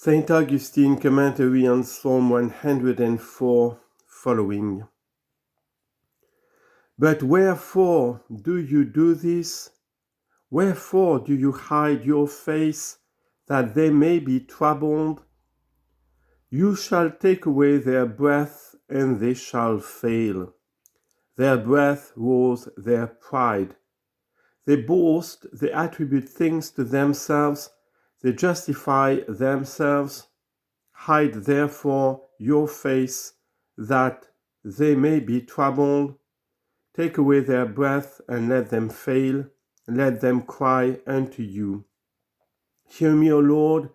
Saint Augustine commentary on Psalm 104 following. But wherefore do you do this? Wherefore do you hide your face, that they may be troubled? You shall take away their breath, and they shall fail. Their breath was their pride. They boast, they attribute things to themselves, they justify themselves. Hide therefore your face, that they may be troubled. Take away their breath, and let them fail. Let them cry unto you. Hear me, O Lord,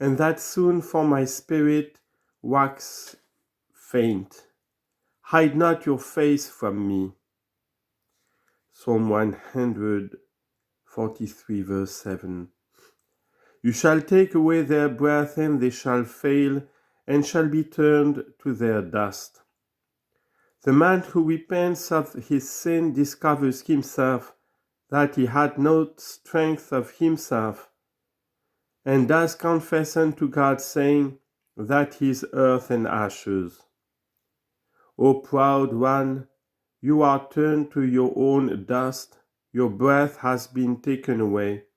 and that soon, for my spirit wax faint. Hide not your face from me. Psalm 143, verse 7. You shall take away their breath, and they shall fail, and shall be turned to their dust. The man who repents of his sin discovers himself that he had no strength of himself, and does confess unto God, saying that he is earth and ashes. O proud one, you are turned to your own dust, your breath has been taken away.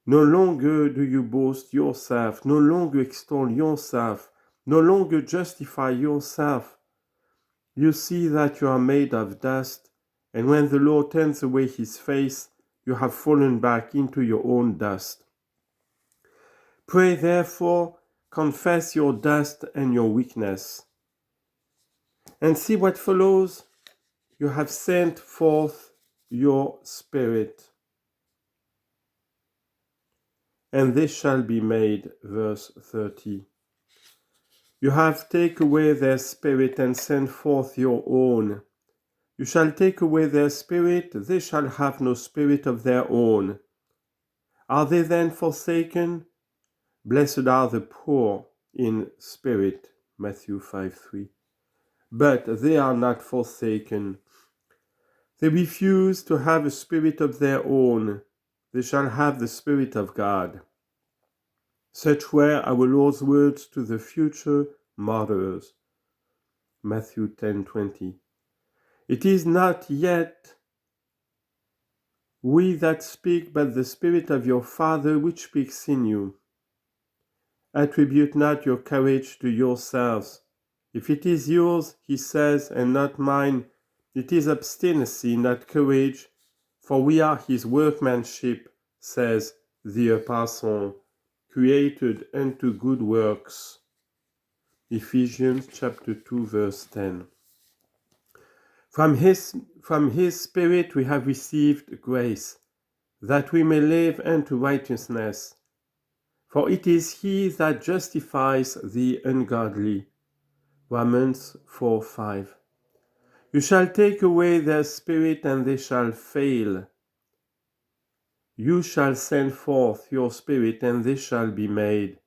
No longer do you boast yourself, no longer extol yourself, no longer justify yourself. You see that you are made of dust, and when the Lord turns away his face, you have fallen back into your own dust. Pray therefore, confess your dust and your weakness. And see what follows. You have sent forth your spirit, and they shall be made, verse 30. You have taken away their spirit and sent forth your own. You shall take away their spirit, they shall have no spirit of their own. Are they then forsaken? Blessed are the poor in spirit, Matthew 5:3. But they are not forsaken. They refuse to have a spirit of their own. They shall have the Spirit of God. Such were our Lord's words to the future martyrs. Matthew 10:20. It is not yet we that speak, but the Spirit of your Father which speaks in you. Attribute not your courage to yourselves. If it is yours, he says, and not mine, it is obstinacy, not courage, for we are his workmanship, says the Apostle, created unto good works. Ephesians chapter 2, verse 10. From his Spirit we have received grace, that we may live unto righteousness. For it is he that justifies the ungodly. Romans 4:5. You shall take away their spirit, and they shall fail. You shall send forth your spirit, and they shall be made.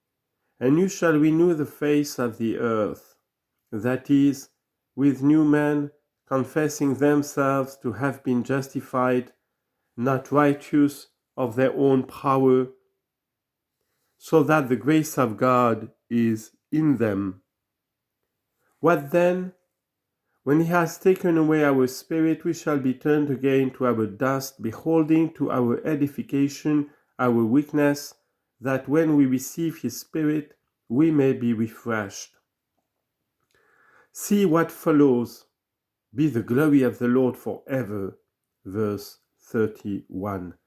And you shall renew the face of the earth, that is, with new men, confessing themselves to have been justified, not righteous of their own power, so that the grace of God is in them. What then? When he has taken away our spirit, we shall be turned again to our dust, beholding to our edification our weakness, that when we receive his Spirit, we may be refreshed. See what follows. Be the glory of the Lord forever. Verse 31.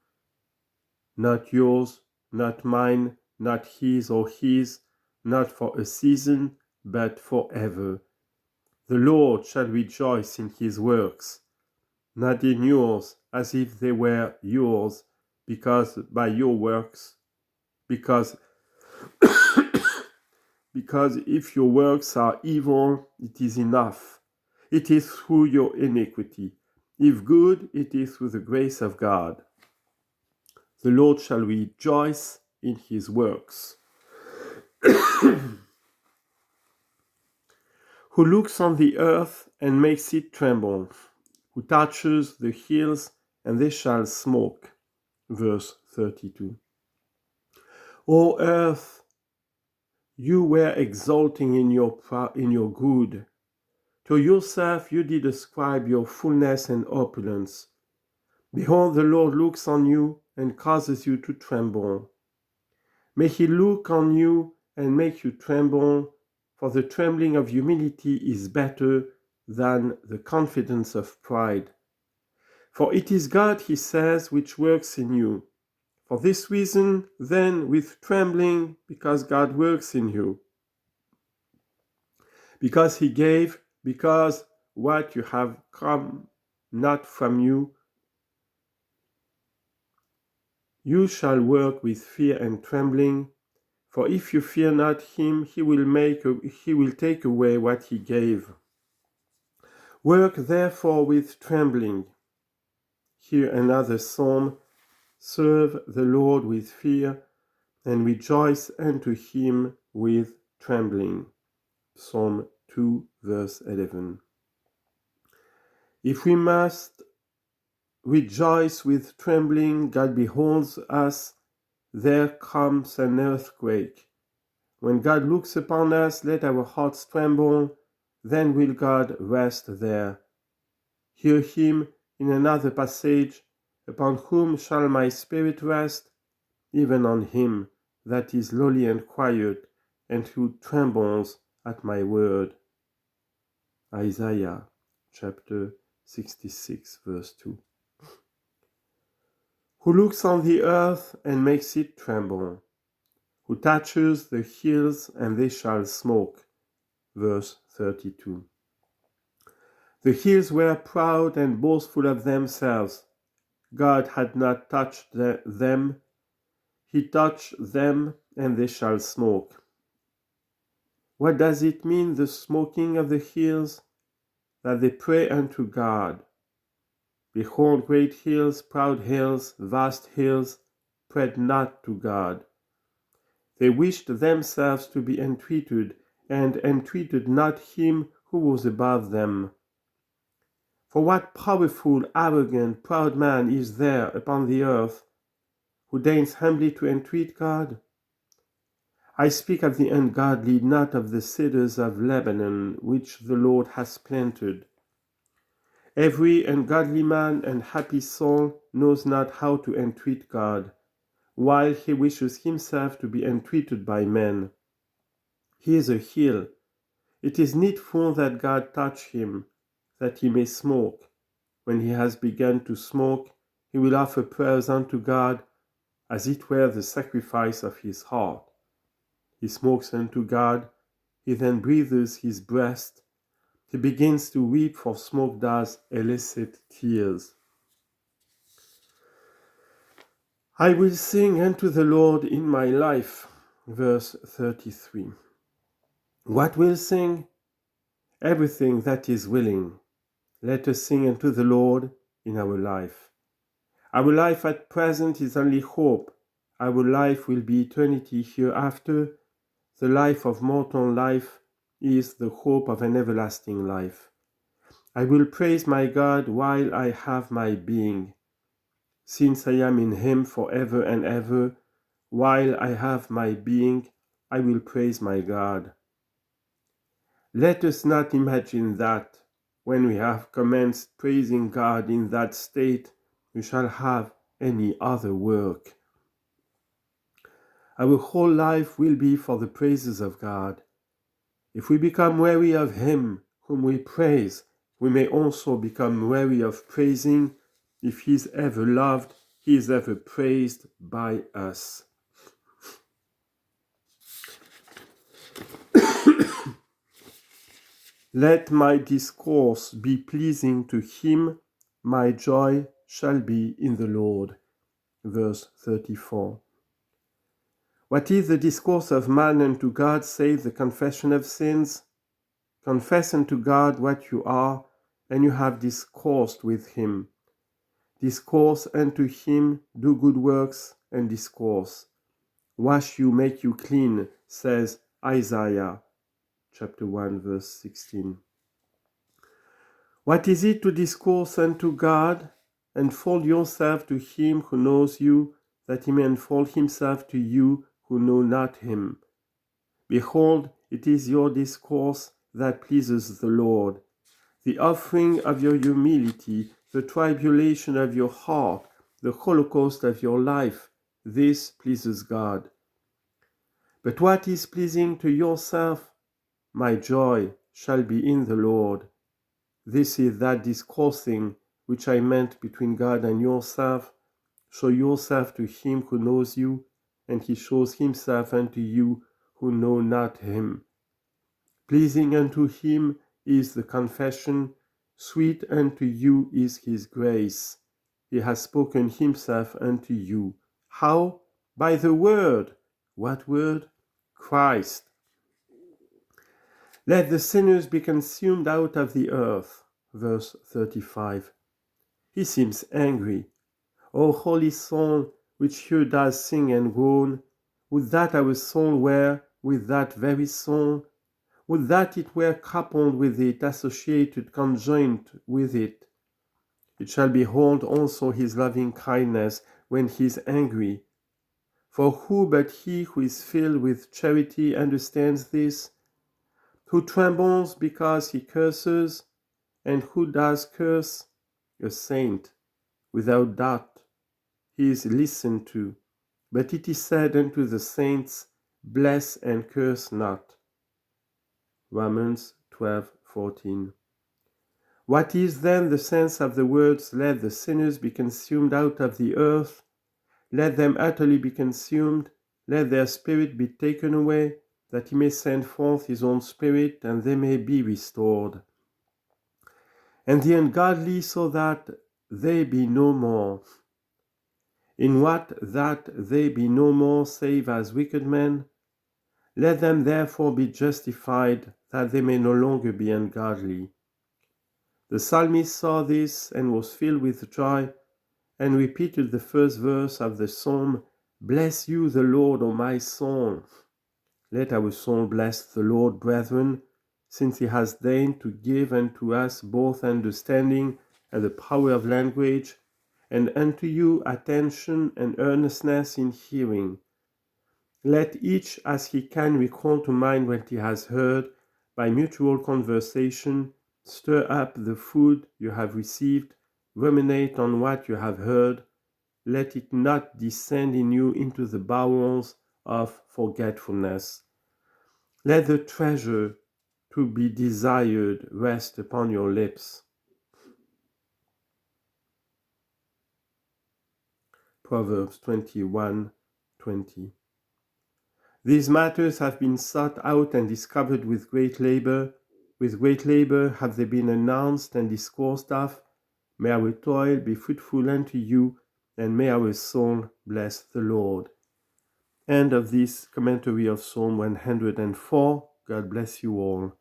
Not yours, not mine, not his or his, not for a season, but forever. The Lord shall rejoice in his works, not in yours, as if they were yours, because by your works, because if your works are evil, it is enough. It is through your iniquity. If good, it is through the grace of God. The Lord shall rejoice in his works. Who looks on the earth and makes it tremble, who touches the hills, and they shall smoke. Verse 32. O earth, You were exulting in your good. To yourself you did ascribe your fullness and opulence. Behold, the Lord looks on you and causes you to tremble. May he look on you and make you tremble, for the trembling of humility is better than the confidence of pride. For it is God, he says, which works in you. For this reason, then, with trembling, because God works in you. Because he gave, because what you have come not from you, you shall work with fear and trembling. For if you fear not him, he will take away what he gave. Work therefore with trembling. Here another psalm. Serve the Lord with fear, and rejoice unto him with trembling. Psalm 2, verse 11. If we must rejoice with trembling, God beholds us, there comes an earthquake. When God looks upon us, let our hearts tremble, then will God rest there. Hear him in another passage, upon whom shall my spirit rest? Even on him that is lowly and quiet, and who trembles at my word. Isaiah chapter 66, verse 2. Who looks on the earth and makes it tremble, who touches the hills and they shall smoke. Verse 32. The hills were proud and boastful of themselves. God had not touched them. He touched them and they shall smoke. What does it mean, the smoking of the hills? That they pray unto God. Behold, great hills, proud hills, vast hills, prayed not to God. They wished themselves to be entreated, and entreated not him who was above them. For what powerful, arrogant, proud man is there upon the earth, who deigns humbly to entreat God? I speak of the ungodly, not of the cedars of Lebanon, which the Lord has planted. Every ungodly man and happy soul knows not how to entreat God, while he wishes himself to be entreated by men. He is a hill. It is needful that God touch him, that he may smoke. When he has begun to smoke, he will offer prayers unto God, as it were the sacrifice of his heart. He smokes unto God, he then breathes his breast. He begins to weep, for smoke does elicit tears. I will sing unto the Lord in my life. Verse 33. What will sing? Everything that is willing. Let us sing unto the Lord in our life. Our life at present is only hope. Our life will be eternity hereafter. The life of mortal life is the hope of an everlasting life. I will praise my God while I have my being. Since I am in him forever and ever, while I have my being, I will praise my God. Let us not imagine that, when we have commenced praising God in that state, we shall have any other work. Our whole life will be for the praises of God. If we become weary of him whom we praise, we may also become weary of praising. If he is ever loved, he is ever praised by us. Let my discourse be pleasing to him, my joy shall be in the Lord. Verse 34. What is the discourse of man unto God, save the confession of sins? Confess unto God what you are, and you have discoursed with him. Discourse unto him, do good works, and discourse. Wash you, make you clean, says Isaiah, chapter 1, verse 16. What is it to discourse unto God? Unfold yourself to him who knows you, that he may unfold himself to you who know not him. Behold, it is your discourse that pleases the Lord. The offering of your humility, the tribulation of your heart, the holocaust of your life, this pleases God. But what is pleasing to yourself? My joy shall be in the Lord. This is that discoursing which I meant between God and yourself. Show yourself to him who knows you, and he shows himself unto you who know not him. Pleasing unto him is the confession, sweet unto you is his grace. He has spoken himself unto you. How? By the word. What word? Christ. Let the sinners be consumed out of the earth. Verse 35. He seems angry. O holy soul, which here does sing and groan, would that our soul were with that very soul, would that it were coupled with it, associated, conjoined with it. It shall behold also his loving kindness when he is angry. For who but he who is filled with charity understands this? Who trembles because he curses, and who does curse? A saint, without doubt, he is listened to. But it is said unto the saints, bless and curse not. Romans 12:14. What is then the sense of the words, let the sinners be consumed out of the earth? Let them utterly be consumed, let their spirit be taken away, that he may send forth his own spirit, and they may be restored. And the ungodly so that they be no more. In what that they be no more save as wicked men? Let them therefore be justified, that they may no longer be ungodly. The psalmist saw this and was filled with joy, and repeated the first verse of the psalm, Bless you the Lord, O my soul. Let our soul bless the Lord, brethren, since he has deigned to give unto us both understanding and the power of language, and unto you attention and earnestness in hearing. Let each as he can recall to mind what he has heard, by mutual conversation, stir up the food you have received, ruminate on what you have heard, let it not descend in you into the bowels of forgetfulness. Let the treasure to be desired rest upon your lips. Proverbs 21:20. These matters have been sought out and discovered with great labor. With great labor have they been announced and discoursed of. May our toil be fruitful unto you, and may our soul bless the Lord. End of this commentary of Psalm 104. God bless you all.